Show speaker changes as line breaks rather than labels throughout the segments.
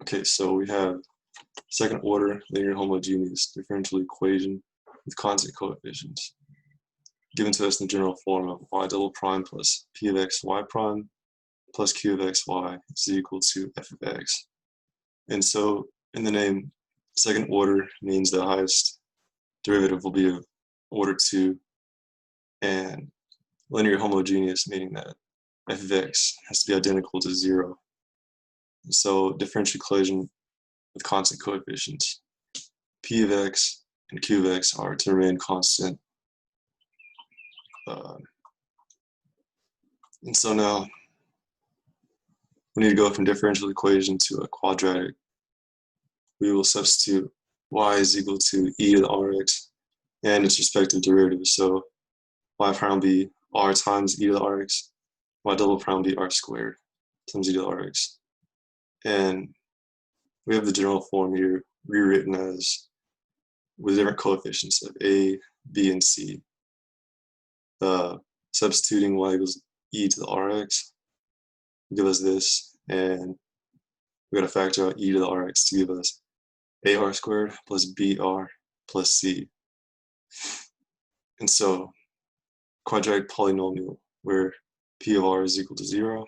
Okay, so we have second order linear homogeneous differential equation with constant coefficients given to us in the general form of y double prime plus p of x y prime plus q of x y is equal to f of x. And so in the name, second order means the highest derivative will be of order 2, and linear homogeneous meaning that f of x has to be identical to 0. And so differential equation with constant coefficients, p of x and q of x are to remain constant. And so now we need to go from differential equation to a quadratic. We will substitute y is equal to e to the rx and its respective derivatives. So y prime will be r times e to the rx, y double prime will be r squared times e to the rx. And we have the general form here rewritten as with different coefficients of a, b, and c. Substituting y equals e to the rx will give us this, and we got to factor out e to the rx to give us ar squared plus br plus c. And so quadratic polynomial where p of r is equal to 0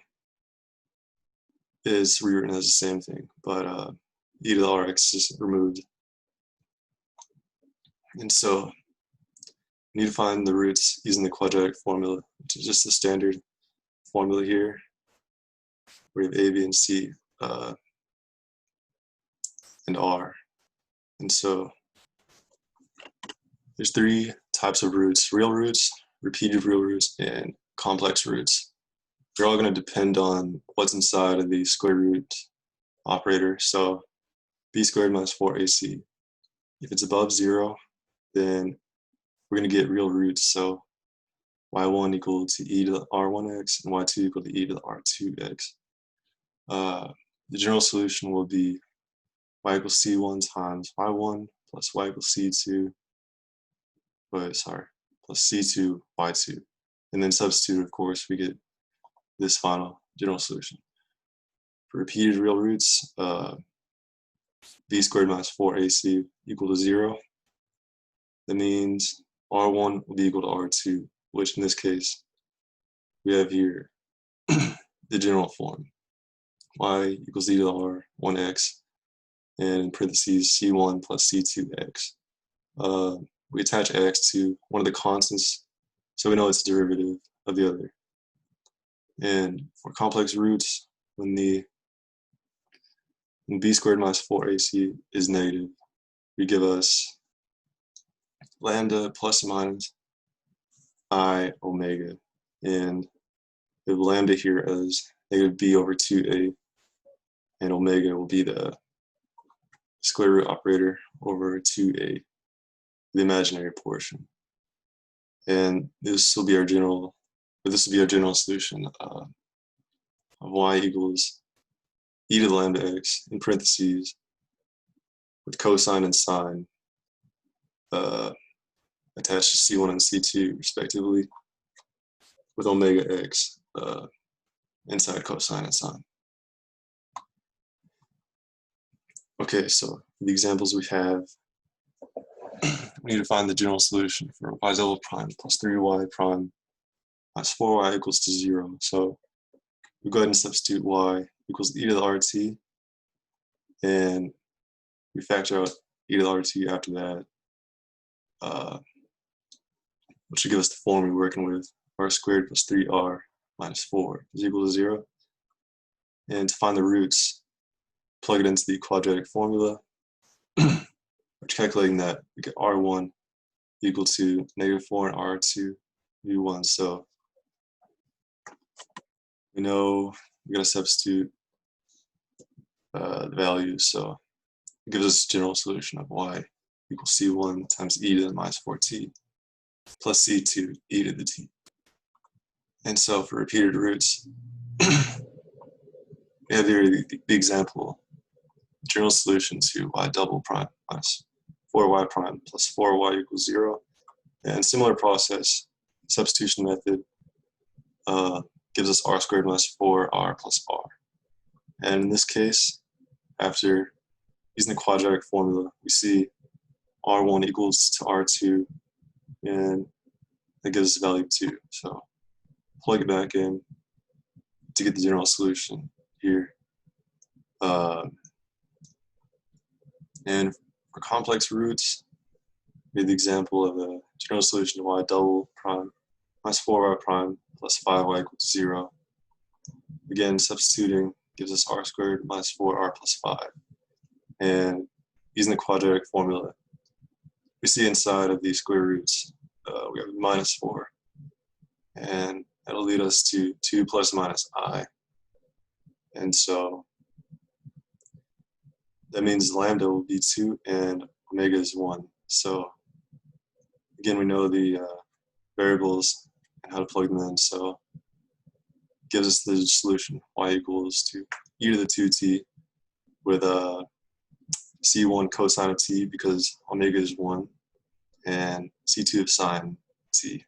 is rewritten as the same thing, but e to the rx is removed. And so we need to find the roots using the quadratic formula, which is just the standard formula here. We have a, b, and c, and r. And so there's 3 types of roots: real roots, repeated real roots, and complex roots. They're all going to depend on what's inside of the square root operator. So b squared minus 4ac. If it's above 0, then we're going to get real roots. So y1 equal to e to the r1x and y2 equal to e to the r2x. The general solution will be y equals c1 times y1 plus y equals c2, plus c2 y2. And then substitute, of course, we get this final general solution. For repeated real roots, b squared minus 4ac equal to 0. That means r1 will be equal to r2, which in this case, we have here the general form. Y equals e to the r1x, and in parentheses, c1 plus c2x. We attach x to one of the constants, so we know it's a derivative of the other. And for complex roots, when b squared minus 4ac is negative, we give us lambda plus or minus I omega, and we have lambda here as negative b over 2a, and omega will be the square root operator over 2a, the imaginary portion. And this will be our general solution of y equals e to the lambda x in parentheses with cosine and sine attached to c1 and c2 respectively, with omega x inside cosine and sine. Okay, so the examples we have, we need to find the general solution for y double prime plus 3y prime minus 4y equals to 0. So we go ahead and substitute y equals e to the rt, and we factor out e to the rt after that, which should give us the form we're working with: r squared plus 3r minus 4 is equal to 0. And to find the roots, plug it into the quadratic formula. Which, calculating that, we get r1 equal to negative 4 and r2 v1. So we know we're going to substitute the values. So it gives us a general solution of y equals c1 times e to the minus 4t plus c2 e to the t. And so for repeated roots, we have here the example general solution to y double prime minus 4y prime plus 4y equals 0. And similar process, substitution method gives us r squared minus 4r plus r. And in this case, after using the quadratic formula, we see R1 equals to R2, and that gives us a value of 2. So plug it back in to get the general solution here. And for complex roots, we made the example of a general solution to y double prime minus 4y prime plus 5y equals 0. Again, substituting gives us r squared minus 4r plus 5. And using the quadratic formula, we see inside of these square roots, we have minus 4. And that'll lead us to 2 plus minus I. And so that means lambda will be 2 and omega is 1. So again, we know the variables and how to plug them in. So it gives us the solution, y equals to e to the 2t with c1 cosine of t because omega is 1 and c2 of sine t.